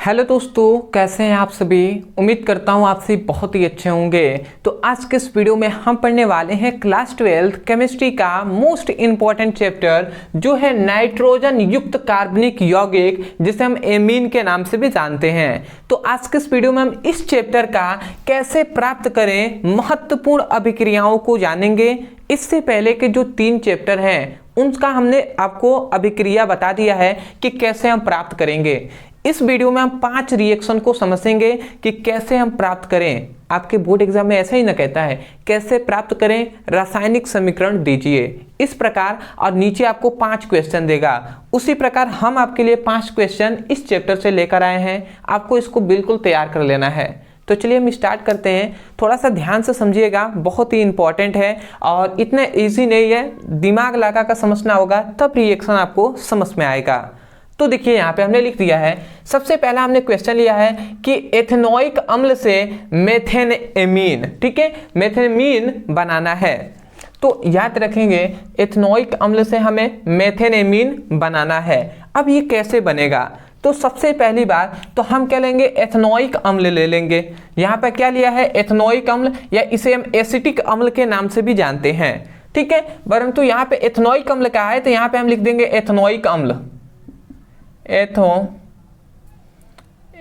Hello दोस्तों, कैसे हैं आप सभी। उम्मीद करता हूं आप सभी बहुत ही अच्छे होंगे। तो आज के इस वीडियो में हम पढ़ने वाले हैं क्लास 12 केमिस्ट्री का मोस्ट इम्पॉर्टेंट चैप्टर जो है नाइट्रोजन युक्त कार्बनिक यौगिक, जिसे हम एमीन के नाम से भी जानते हैं। तो आज के इस वीडियो में हम इस चैप्टर का कैसे प्राप्त करें महत्वपूर्ण अभिक्रियाओं को जानेंगे। इससे पहले के जो 3 चैप्टर हैं उनका हमने आपको अभिक्रिया बता दिया है कि कैसे हम प्राप्त करेंगे। इस वीडियो में हम 5 रिएक्शन को समझेंगे कि कैसे हम प्राप्त करें। आपके बोर्ड एग्जाम में ऐसा ही ना कहता है कैसे प्राप्त करें रासायनिक समीकरण दीजिए इस प्रकार, और नीचे आपको 5 क्वेश्चन देगा। उसी प्रकार हम आपके लिए 5 क्वेश्चन इस चैप्टर से लेकर आए हैं। आपको इसको बिल्कुल तैयार कर लेना है। तो चलिए हम स्टार्ट करते हैं। थोड़ा सा ध्यान से समझिएगा, बहुत ही इंपॉर्टेंट है और इतना इजी नहीं है, दिमाग लगा कर समझना होगा तब रिएक्शन आपको समझ में आएगा। तो देखिए यहाँ पे हमने लिख दिया है। सबसे पहला हमने क्वेश्चन लिया है कि एथेनोइक अम्ल से मेथेनेमीन, ठीक है, मेथेनेमीन बनाना है। तो याद रखेंगे एथेनोइक अम्ल से हमें मेथेनेमीन बनाना है। अब ये कैसे बनेगा, तो सबसे पहली बात तो हम क्या लेंगे, एथेनोइक अम्ल ले लेंगे। यहाँ पे क्या लिया है, एथेनोइक अम्ल, या इसे हम एसिटिक अम्ल के नाम से भी जानते हैं, ठीक है। परंतु यहाँ पे एथेनोइक अम्ल क्या है, तो यहाँ पे हम लिख देंगे एथेनोइक अम्ल,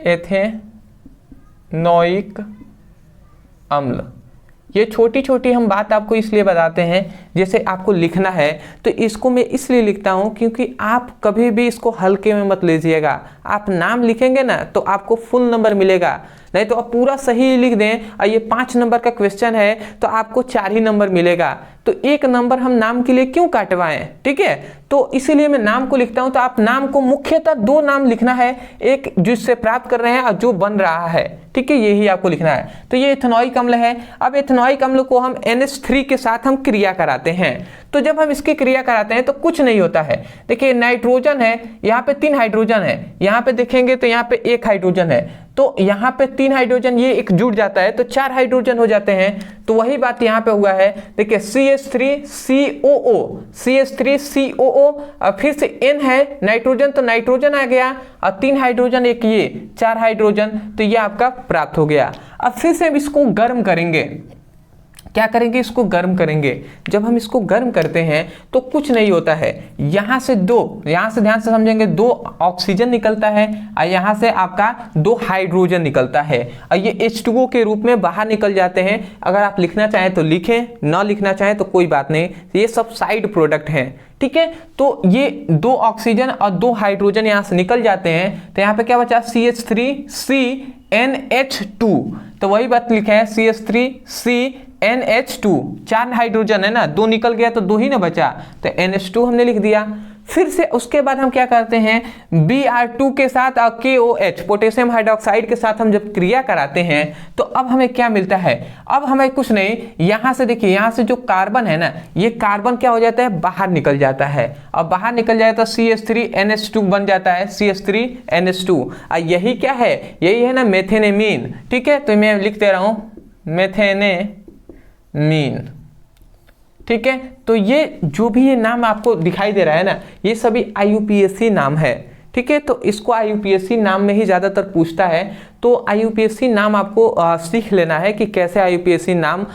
एथेनोइक अम्ल। ये छोटी छोटी हम बात आपको इसलिए बताते हैं, जैसे आपको लिखना है तो इसको मैं इसलिए लिखता हूं क्योंकि आप कभी भी इसको हल्के में मत लीजिएगा। आप नाम लिखेंगे ना तो आपको फुल नंबर मिलेगा, नहीं तो आप पूरा सही लिख दें और ये 5 नंबर का क्वेश्चन है तो आपको 4 ही नंबर मिलेगा। तो 1 नंबर हम नाम के लिए क्यों काटवाएं, ठीक है। तो इसीलिए मैं नाम को लिखता हूं। तो आप नाम को मुख्यतः 2 नाम लिखना है, एक जिससे प्राप्त कर रहे हैं और जो बन रहा है, ठीक है, यही आपको लिखना है। तो ये एथेनोइक अम्ल है। अब एथेनोइक अम्ल को हम NH3 के साथ हम क्रिया कराते हैं। तो जब हम इसकी क्रिया कराते हैं तो कुछ नहीं होता है। देखिए नाइट्रोजन है, यहाँ पे 3 हाइड्रोजन है, यहाँ पे देखेंगे तो यहाँ पे 1 हाइड्रोजन है, तो यहाँ पे 3 हाइड्रोजन ये एक जुड़ जाता है तो 4 हाइड्रोजन हो जाते हैं। तो वही बात यहाँ पे हुआ है। देखिए CH3COO, CH3COO, और फिर से N है नाइट्रोजन, तो नाइट्रोजन आ गया और 3 हाइड्रोजन, एक ये 4 हाइड्रोजन, तो ये आपका प्राप्त हो गया। अब फिर से हम इसको गर्म करेंगे। क्या करेंगे, इसको गर्म करेंगे। जब हम इसको गर्म करते हैं तो कुछ नहीं होता है। यहाँ से यहाँ से ध्यान से समझेंगे, 2 ऑक्सीजन निकलता है और यहाँ से आपका 2 हाइड्रोजन निकलता है और ये H2O के रूप में बाहर निकल जाते हैं। अगर आप लिखना चाहें तो लिखें, ना लिखना चाहें तो कोई बात नहीं, ये सब साइड प्रोडक्ट हैं, ठीक है। तो ये 2 ऑक्सीजन और 2 हाइड्रोजन यहाँ से निकल जाते हैं। तो यहाँ पे क्या बचा, CH3CNH2। तो वही बात लिखा है CH3CNH2, 4 हाइड्रोजन है ना, 2 निकल गया तो 2 ही ना बचा, तो NH2 हमने लिख दिया। फिर से उसके बाद हम क्या करते हैं, Br2 के साथ और KOH पोटेशियम हाइड्रोक्साइड के साथ हम जब क्रिया कराते हैं तो अब हमें क्या मिलता है, अब हमें कुछ नहीं, यहाँ से देखिए, यहाँ से जो कार्बन है ना, ये कार्बन क्या हो जाता है, बाहर निकल जाता है, और बाहर निकल जाए तो CH3NH2 बन जाता है, CH3NH2। और यही क्या है, यही है ना मेथेनेमीन, ठीक है। तो मैं लिख दे रहा हूँ मेथेनेमीन, ठीक है। तो ये जो भी ये नाम आपको दिखाई दे रहा है ना, ये सभी IUPAC नाम है, ठीक है। तो इसको IUPAC नाम में ही ज़्यादातर पूछता है। तो IUPAC नाम आपको सीख लेना है कि कैसे IUPAC नाम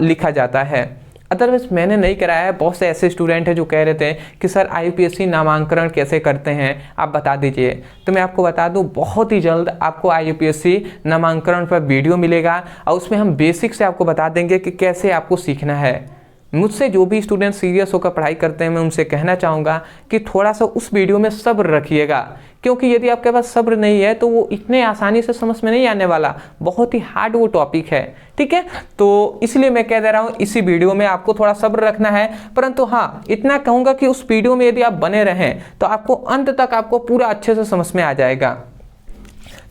लिखा जाता है। अदरवाइज मैंने नहीं कराया है। बहुत से ऐसे स्टूडेंट हैं जो कह रहे थे कि सर IUPAC नामांकन कैसे करते हैं, आप बता दीजिए। तो मैं आपको बता दूं, बहुत ही जल्द आपको IUPAC नामांकन पर वीडियो मिलेगा और उसमें हम बेसिक से आपको बता देंगे कि कैसे आपको सीखना है। मुझसे जो भी स्टूडेंट सीरियस होकर पढ़ाई करते हैं, मैं उनसे कहना चाहूँगा कि थोड़ा सा उस वीडियो में सब्र रखिएगा, क्योंकि यदि आपके पास सब्र नहीं है तो वो इतने आसानी से समझ में नहीं आने वाला, बहुत ही हार्ड वो टॉपिक है, ठीक है। तो इसलिए मैं कह दे रहा हूँ इसी वीडियो में आपको थोड़ा सब्र रखना है। परंतु हाँ, इतना कहूँगा कि उस वीडियो में यदि आप बने रहें तो आपको अंत तक आपको पूरा अच्छे से समझ में आ जाएगा।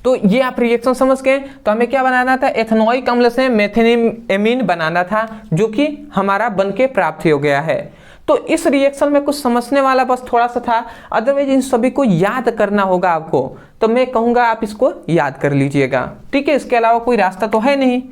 तो ये आप रिएक्शन समझ गए। तो हमें क्या बनाना था, एथेनोइक अम्ल से मेथेनेमीन बनाना था, जो कि हमारा बनके प्राप्त हो गया है। तो इस रिएक्शन में कुछ समझने वाला बस थोड़ा सा था, अदरवाइज इन सभी को याद करना होगा आपको। तो मैं कहूँगा आप इसको याद कर लीजिएगा, ठीक है। इसके अलावा कोई रास्ता तो है नहीं।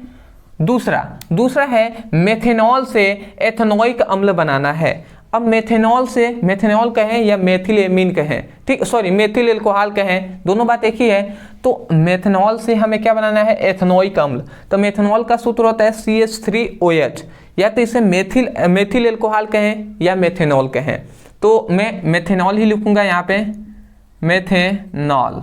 दूसरा है मेथेनॉल से एथेनोइक अम्ल बनाना है। अब मेथेनॉल से, मेथेनॉल कहें या मेथिल एमीन कहें, ठीक, सॉरी मेथिल एल्कोहल कहें, दोनों बात एक ही है। तो मेथनॉल से हमें क्या बनाना है, एथेनोइक अम्ल। तो मेथनॉल का सूत्र होता है CH3OH, या तो इसे मेथिल एल्कोहल कहें या मेथेनॉल कहें। तो मैं मेथेनॉल ही लिखूंगा यहाँ पे, मेथेनॉल।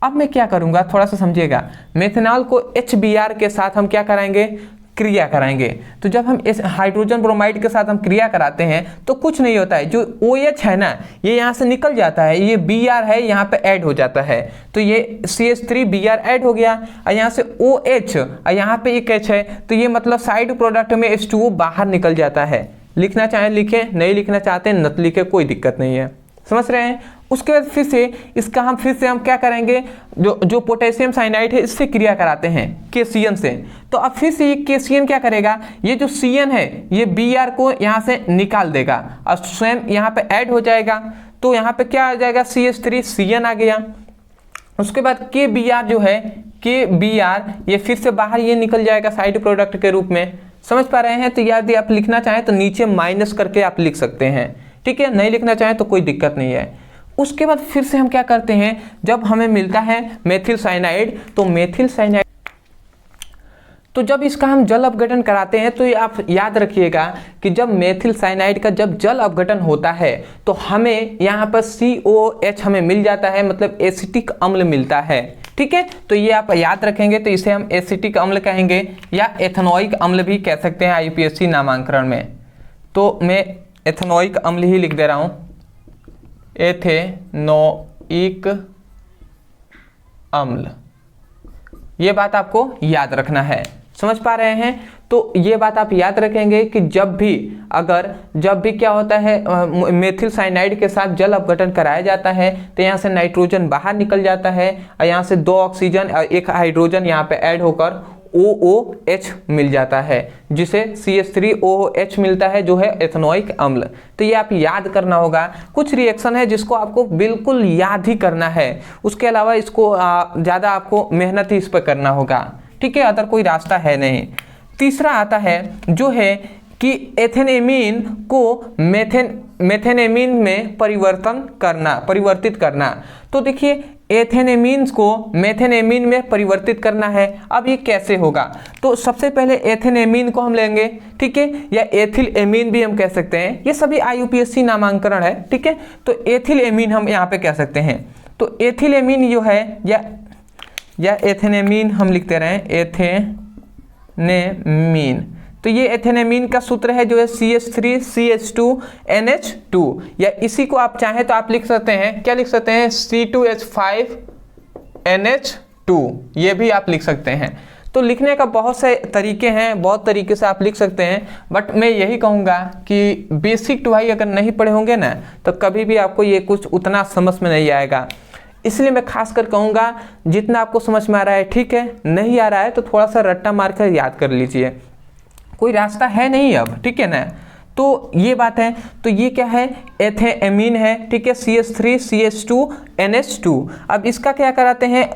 अब मैं क्या करूंगा, थोड़ा सा समझिएगा। मेथेनॉल को HBr के साथ हम क्या कराएंगे, क्रिया कराएंगे। तो जब हम इस हाइड्रोजन ब्रोमाइड के साथ हम क्रिया कराते हैं तो कुछ नहीं होता है, जो OH है ना ये यहाँ से निकल जाता है, ये Br है यहाँ पे ऐड हो जाता है, तो ये CH3Br ऐड हो गया, और यहाँ से OH और यहाँ पे एक H है, तो ये मतलब साइड प्रोडक्ट में H2O बाहर निकल जाता है। लिखना चाहें लिखें, नहीं लिखना चाहते हैं न लिखें, कोई दिक्कत नहीं है, समझ रहे हैं। उसके बाद फिर से इसका हम क्या करेंगे, जो पोटेशियम साइनाइड है इससे क्रिया कराते हैं KCN से। तो अब फिर से ये KCN क्या करेगा, ये जो CN है ये Br को यहाँ से निकाल देगा और स्वयं यहाँ पे ऐड हो जाएगा। तो यहाँ पे क्या आ जाएगा, CH3CN आ गया। उसके बाद KBr जो है, KBr ये फिर से बाहर ये निकल जाएगा साइड प्रोडक्ट के रूप में। समझ पा रहे हैं। तो यदि आप लिखना चाहें तो नीचे माइनस करके आप लिख सकते हैं, ठीक है। नहीं लिखना चाहें तो कोई दिक्कत नहीं है। उसके बाद फिर से हम क्या करते हैं, जब हमें मिलता है मेथिल साइनाइड, तो मेथिल साइनाइड, तो जब इसका हम जल अपघटन कराते हैं तो ये आप याद रखिएगा कि जब मेथिल साइनाइड का जब जल अपघटन होता है तो हमें यहाँ पर COH हमें मिल जाता है, मतलब एसिटिक अम्ल मिलता है, ठीक है। तो ये आप याद रखेंगे, तो इसे हम एसिटिक अम्ल कहेंगे या एथेनोइक अम्ल भी कह सकते हैं IUPAC नामांकन में। तो मैं एथेनोइक अम्ल ही लिख दे रहा हूँ, एथेनोइक अम्ल। ये बात आपको याद रखना है, समझ पा रहे हैं। तो ये बात आप याद रखेंगे कि जब भी क्या होता है, मेथिल साइनाइड के साथ जल अपघटन कराया जाता है तो यहाँ से नाइट्रोजन बाहर निकल जाता है और यहाँ से 2 ऑक्सीजन और 1 हाइड्रोजन यहाँ पे ऐड होकर OOH मिल जाता है, जिसे CH3OH मिलता है, जो है एथेनोइक अम्ल। तो ये आप याद करना होगा। कुछ रिएक्शन है जिसको आपको बिल्कुल याद ही करना है, उसके अलावा इसको ज़्यादा आपको मेहनत ही इस पर करना होगा, ठीक है, अदर कोई रास्ता है नहीं। तीसरा आता है जो है कि एथेनेमीन को मेथेनेमीन में परिवर्तित करना। तो देखिए एथेनेमीन्स को मेथेनेमीन में परिवर्तित करना है। अब ये कैसे होगा, तो सबसे पहले एथेनेमीन को हम लेंगे, ठीक है, या एथिल एमीन भी हम कह सकते हैं, ये सभी IUPAC नामांकन है, ठीक है। तो एथिल एमीन हम यहाँ पे कह सकते हैं। तो एथिल एमीन जो है या एथेनेमीन हम लिखते रहे, एथेनेमीन। तो ये एथेनेमीन का सूत्र है जो है CH3CH2NH2, या इसी को आप चाहें तो आप लिख सकते हैं, क्या लिख सकते हैं, C2H5NH2, ये भी आप लिख सकते हैं। तो लिखने का बहुत से तरीके हैं, बहुत तरीके से आप लिख सकते हैं, बट मैं यही कहूँगा कि बेसिक टू हाई अगर नहीं पढ़े होंगे ना तो कभी भी आपको ये कुछ उतना समझ में नहीं आएगा। इसलिए मैं खासकर कहूँगा जितना आपको समझ में आ रहा है ठीक है, नहीं आ रहा है तो थोड़ा सा रट्टा मार कर याद कर लीजिए, कोई रास्ता है नहीं अब, ठीक है ना। तो ये बात है। तो ये क्या है, एथेनेमीन है, ठीक है, CH3CH2NH2। अब इसका क्या कराते हैं,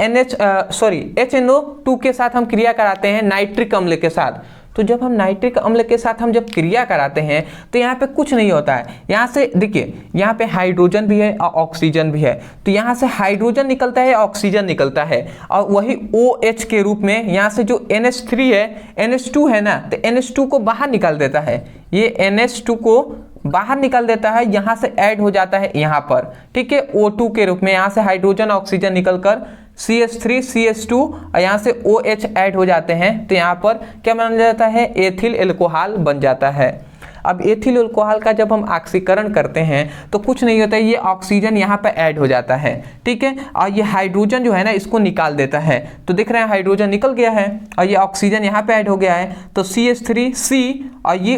HNO2 के साथ हम क्रिया कराते हैं नाइट्रिक अम्ल के साथ। तो जब हम नाइट्रिक अम्ल के साथ हम जब क्रिया कराते हैं तो यहाँ पे कुछ नहीं होता है। यहाँ से देखिए, यहाँ पे हाइड्रोजन भी है और ऑक्सीजन भी है, तो यहाँ से हाइड्रोजन निकलता है, ऑक्सीजन निकलता है, और वही OH के रूप में यहाँ से जो NH3 है, NH2 है ना, तो NH2 को बाहर निकाल देता है, ये NH2 को बाहर निकाल देता है, यहाँ से ऐड हो जाता है यहाँ पर, ठीक है, O2 के रूप में। यहाँ से हाइड्रोजन ऑक्सीजन निकलकर CH3CH2 और यहाँ से OH ऐड हो जाते हैं, तो यहाँ पर क्या बन जाता है, एथिल एल्कोहल बन जाता है। अब एथिल अल्कोहल का जब हम ऑक्सीकरण करते हैं तो कुछ नहीं होता है, ये ऑक्सीजन यहाँ पर ऐड हो जाता है, ठीक है, और ये हाइड्रोजन जो है ना इसको निकाल देता है। तो देख रहे हैं हाइड्रोजन निकल गया है और ये ऑक्सीजन यहाँ पे ऐड हो गया है, तो CH3C और ये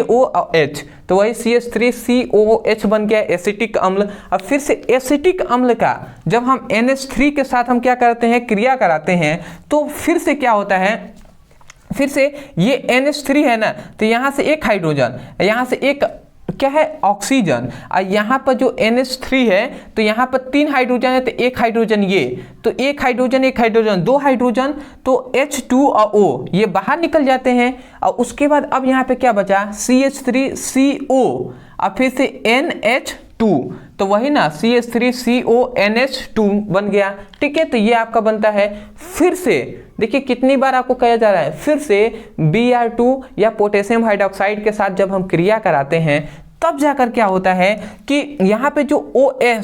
O और H, तो वही CH3COOH बन गया एसिटिक अम्ल। अब फिर से एसिटिक अम्ल का जब हम NH3 के साथ हम क्या करते हैं, क्रिया कराते हैं, तो फिर से क्या होता है, फिर से ये NH3 है ना, तो यहाँ से एक हाइड्रोजन, यहाँ से एक क्या है, ऑक्सीजन, और यहाँ पर जो NH3 है तो यहाँ पर 3 हाइड्रोजन है, तो एक हाइड्रोजन ये, तो एक हाइड्रोजन 2 हाइड्रोजन, तो H2 और O ये बाहर निकल जाते हैं। और उसके बाद अब यहाँ पे क्या बचा, CH3CO और फिर से NH2 तो वही ना CH3CONH2 बन गया। ठीक है, तो ये आपका बनता है। फिर से देखिए कितनी बार आपको कहा जा रहा है, फिर से Br2 या पोटेशियम हाइड्रोक्साइड के साथ जब हम क्रिया कराते हैं तब जाकर क्या होता है कि यहाँ पे जो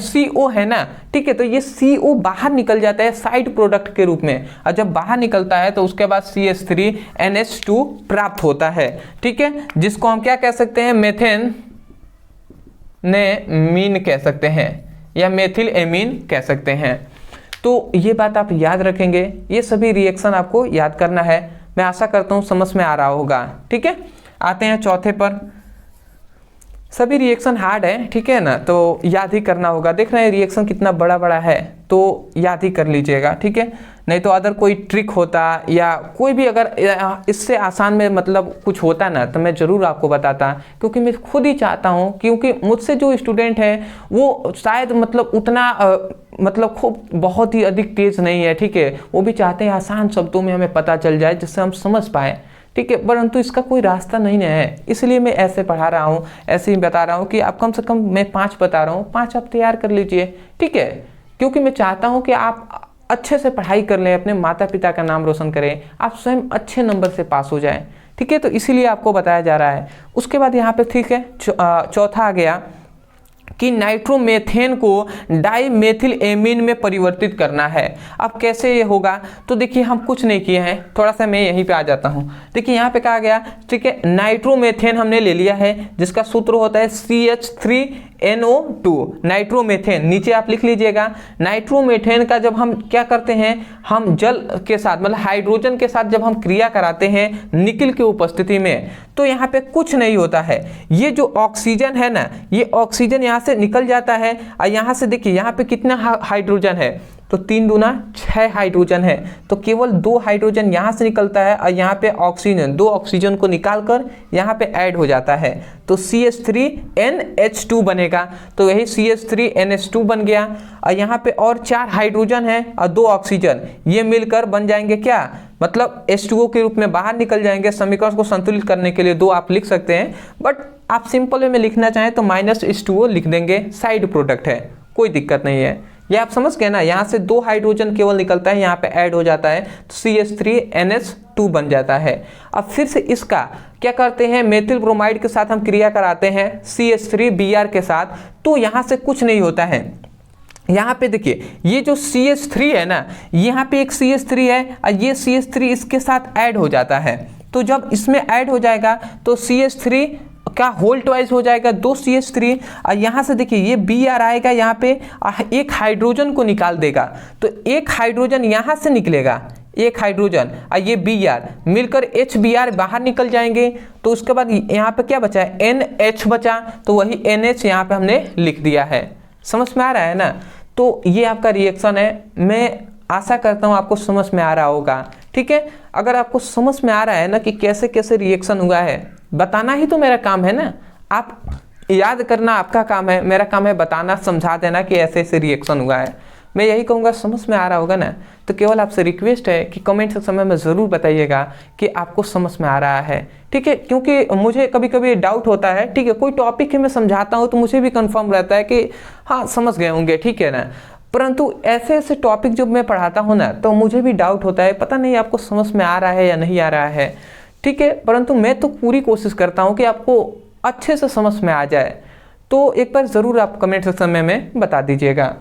CO है ना, ठीक है, तो ये CO बाहर निकल जाता है साइड प्रोडक्ट के रूप में, और जब बाहर निकलता है तो उसके बाद CH3NH2 प्राप्त होता है। ठीक है, जिसको हम क्या कह सकते हैं, मेथेन ने मीन कह सकते हैं या मेथिल एमीन कह सकते हैं। तो ये बात आप याद रखेंगे, ये सभी रिएक्शन आपको याद करना है। मैं आशा करता हूँ समझ में आ रहा होगा। ठीक है, आते हैं चौथे पर। सभी रिएक्शन हार्ड है, ठीक है ना, तो याद ही करना होगा। देख रहे हैं रिएक्शन कितना बड़ा बड़ा है, तो याद ही कर लीजिएगा। ठीक है, नहीं तो अदर कोई ट्रिक होता या कोई भी अगर इससे आसान में मतलब कुछ होता ना तो मैं ज़रूर आपको बताता, क्योंकि मैं खुद ही चाहता हूँ, क्योंकि मुझसे जो स्टूडेंट हैं वो शायद मतलब उतना मतलब खूब बहुत ही अधिक तेज़ नहीं है। ठीक है, वो भी चाहते हैं आसान शब्दों में हमें पता चल जाए जिससे हम समझ पाएँ। ठीक है, परंतु इसका कोई रास्ता नहीं है, इसलिए मैं ऐसे पढ़ा रहा हूँ, ऐसे ही बता रहा हूँ कि आप कम से कम, मैं 5 बता रहा हूँ, 5 आप तैयार कर लीजिए। ठीक है, क्योंकि मैं चाहता हूँ कि आप अच्छे से पढ़ाई कर लें, अपने माता पिता का नाम रोशन करें, आप स्वयं अच्छे नंबर से पास हो जाएं। ठीक है, तो इसीलिए आपको बताया जा रहा है। उसके बाद यहाँ पे ठीक है चौथा आ गया कि नाइट्रोमेथेन को डाइमेथिल एमीन में परिवर्तित करना है। अब कैसे ये होगा, तो देखिए हम कुछ नहीं किए हैं, थोड़ा सा मैं यहीं पे आ जाता हूँ। देखिए यहाँ पे कहा गया, ठीक है, नाइट्रोमेथेन हमने ले लिया है जिसका सूत्र होता है CH3NO2 नाइट्रोमेथेन। नीचे आप लिख लीजिएगा, नाइट्रोमेथेन का जब हम क्या करते हैं, हम जल के साथ मतलब हाइड्रोजन के साथ जब हम क्रिया कराते हैं निकिल की उपस्थिति में, तो यहाँ पे कुछ नहीं होता है। ये जो ऑक्सीजन है ना, ये ऑक्सीजन यहाँ से निकल जाता है, और यहाँ से देखिए यहाँ पे कितना हाइड्रोजन है, तो 3 दूना 6 हाइड्रोजन है, तो केवल 2 हाइड्रोजन यहाँ से निकलता है, और यहाँ पे ऑक्सीजन 2 ऑक्सीजन को निकालकर यहाँ पे ऐड हो जाता है, तो CH3NH2 बनेगा। तो यही CH3NH2 बन गया, और यहाँ पे और 4 हाइड्रोजन है और 2 ऑक्सीजन, ये मिलकर बन जाएंगे क्या, मतलब H2O के रूप में बाहर निकल जाएंगे। समीकरण को संतुलित करने के लिए 2 आप लिख सकते हैं, बट आप सिंपल वे में लिखना चाहें तो -H2O लिख देंगे, साइड प्रोडक्ट है, कोई दिक्कत नहीं है। ये आप समझ गए ना, यहाँ से 2 हाइड्रोजन केवल निकलता है, यहाँ पे ऐड हो जाता है, तो CH3NH2 बन जाता है। अब फिर से इसका क्या करते हैं, मेथिल ब्रोमाइड के साथ हम क्रिया कराते हैं CH3Br के साथ, तो यहाँ से कुछ नहीं होता है। यहाँ पे देखिए ये जो CH3 है ना, यहाँ पे एक CH3 है और ये CH3 इसके साथ ऐड हो जाता है, तो जब इसमें ऐड हो जाएगा तो CH3 का होल ट्वाइस हो जाएगा 2 CH3, और यहाँ से देखिए ये Br आएगा, यहाँ पे एक हाइड्रोजन को निकाल देगा, तो एक हाइड्रोजन यहाँ से निकलेगा, एक हाइड्रोजन और ये Br मिलकर HBr बाहर निकल जाएंगे, तो उसके बाद यहाँ पे क्या बचा है, NH बचा, तो वही NH यहाँ पे हमने लिख दिया है। समझ में आ रहा है ना, तो ये आपका रिएक्शन है। मैं आशा करता हूँ आपको समझ में आ रहा होगा। ठीक है, अगर आपको समझ में आ रहा है ना कि कैसे कैसे रिएक्शन हुआ है, बताना ही तो मेरा काम है ना, आप याद करना आपका काम है, मेरा काम है बताना, समझा देना कि ऐसे ऐसे रिएक्शन हुआ है। मैं यही कहूँगा, समझ में आ रहा होगा ना, तो केवल आपसे रिक्वेस्ट है कि कमेंट सेक्शन में ज़रूर बताइएगा कि आपको समझ में आ रहा है। ठीक है, क्योंकि मुझे कभी कभी डाउट होता है, ठीक है, कोई टॉपिक है मैं समझाता हूँ तो मुझे भी कंफर्म रहता है कि हाँ समझ गए होंगे, ठीक है ना, परंतु ऐसे ऐसे टॉपिक जब मैं पढ़ाता हूँ ना तो मुझे भी डाउट होता है, पता नहीं आपको समझ में आ रहा है या नहीं आ रहा है। ठीक है, परंतु मैं तो पूरी कोशिश करता हूँ कि आपको अच्छे से समझ में आ जाए, तो एक बार ज़रूर आप कमेंट सेक्शन में बता दीजिएगा।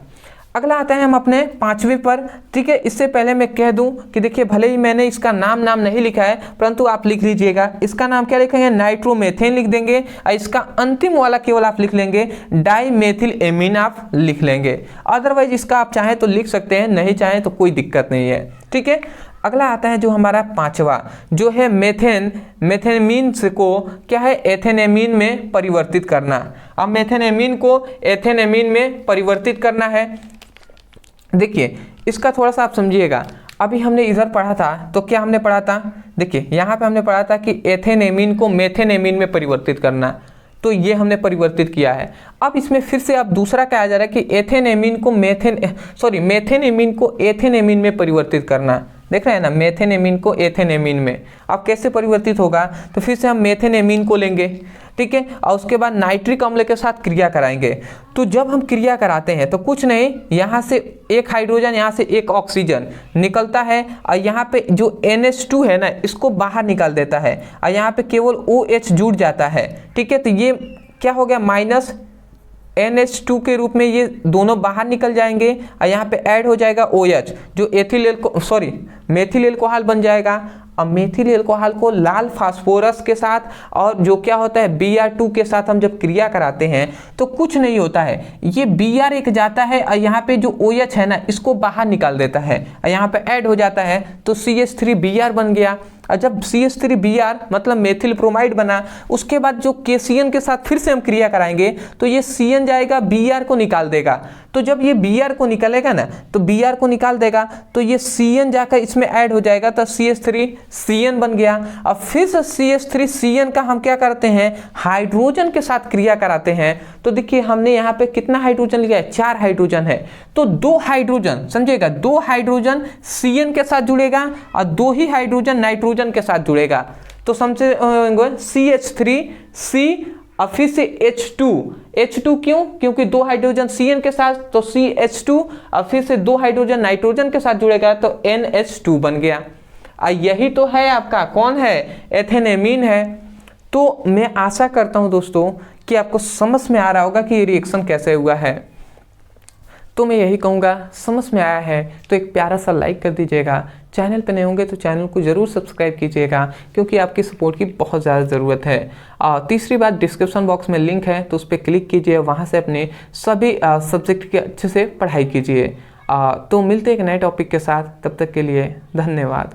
अगला आता है हम अपने 5वें पर। ठीक है, इससे पहले मैं कह दूं कि देखिए भले ही मैंने इसका नाम नहीं लिखा है, परंतु आप लिख लीजिएगा। इसका नाम क्या लिखेंगे, नाइट्रोमेथेन लिख देंगे, और इसका अंतिम वाला केवल आप लिख लेंगे डाइमेथिल एमीन आप लिख लेंगे। अदरवाइज इसका आप चाहें तो लिख सकते हैं, नहीं चाहें तो कोई दिक्कत नहीं है। ठीक है, अगला आता है जो हमारा 5वां, जो है मेथेनेमीन को क्या है, एथेनेमीन में परिवर्तित करना। अब मेथेनेमीन को एथेनेमीन में परिवर्तित करना है। देखिए इसका थोड़ा सा आप समझिएगा, अभी हमने इधर पढ़ा था तो क्या हमने पढ़ा था, देखिए यहाँ पे हमने पढ़ा था कि एथेनेमीन को मेथेनेमीन में परिवर्तित करना, तो ये हमने परिवर्तित किया है। अब इसमें फिर से अब दूसरा क्या आ जा रहा है कि मेथेनेमीन को एथेनेमीन में परिवर्तित करना। देख रहे हैं ना, मेथेनेमीन को एथेनेमीन में। अब कैसे परिवर्तित होगा, तो फिर से हम मेथेनेमीन को लेंगे। ठीक है, और उसके बाद नाइट्रिक अम्ल के साथ क्रिया कराएंगे। तो जब हम क्रिया कराते हैं तो कुछ नहीं, यहाँ से एक हाइड्रोजन, यहाँ से एक ऑक्सीजन निकलता है और यहाँ पे जो NH2 है ना इसको बाहर निकाल देता है और यहाँ पे केवल OH जुड़ जाता है। ठीक है, तो ये क्या हो गया, माइनस NH2 के रूप में ये दोनों बाहर निकल जाएंगे और यहाँ पे ऐड हो जाएगा OH जो मेथिल एल्कोहल बन जाएगा। अब मेथिल एल्कोहल को लाल फास्फोरस के साथ और जो क्या होता है Br2 के साथ हम जब क्रिया कराते हैं तो कुछ नहीं होता है, ये Br1 जाता है और यहाँ पे जो OH है ना इसको बाहर निकाल देता है और यहाँ पे ऐड हो जाता है तो CH3Br बन गया। और जब CH3Br मतलब मेथिल ब्रोमाइड बना, उसके बाद जो KCN के साथ फिर से हम क्रिया कराएंगे तो ये CN जाएगा Br को निकाल देगा। तो जब ये Br को निकालेगा ना तो Br को निकाल देगा तो ये CN जाकर इसमें ऐड हो जाएगा तो CH3CN बन गया। अब फिर से CH3CN का हम क्या करते हैं, हाइड्रोजन के साथ क्रिया कराते हैं। तो देखिए हमने यहाँ पे कितना हाइड्रोजन लिया है, 4 हाइड्रोजन है। तो 2 हाइड्रोजन समझिएगा, 2 हाइड्रोजन CN के साथ जुड़ेगा और 2 ही हाइड्रोजन नाइट्रोजन के साथ जुड़ेगा। तो समझे CH3C और फिर से H2 क्यों, क्योंकि 2 हाइड्रोजन CN के साथ तो CH2 और फिर से 2 हाइड्रोजन नाइट्रोजन के साथ जुड़ेगा तो NH2 बन गया। यही तो है आपका कौन है, एथेनेमीन है। तो मैं आशा करता हूं दोस्तों कि आपको समझ में आ रहा होगा कि ये रिएक्शन कैसे हुआ है। तो मैं यही कहूँगा, समझ में आया है तो एक प्यारा सा लाइक कर दीजिएगा। चैनल पे नए होंगे तो चैनल को ज़रूर सब्सक्राइब कीजिएगा क्योंकि आपकी सपोर्ट की बहुत ज़्यादा ज़रूरत है। तीसरी बात, डिस्क्रिप्शन बॉक्स में लिंक है तो उस पर क्लिक कीजिए, वहाँ से अपने सभी सब्जेक्ट की अच्छे से पढ़ाई कीजिए। तो मिलते हैं एक नए टॉपिक के साथ, तब तक के लिए धन्यवाद।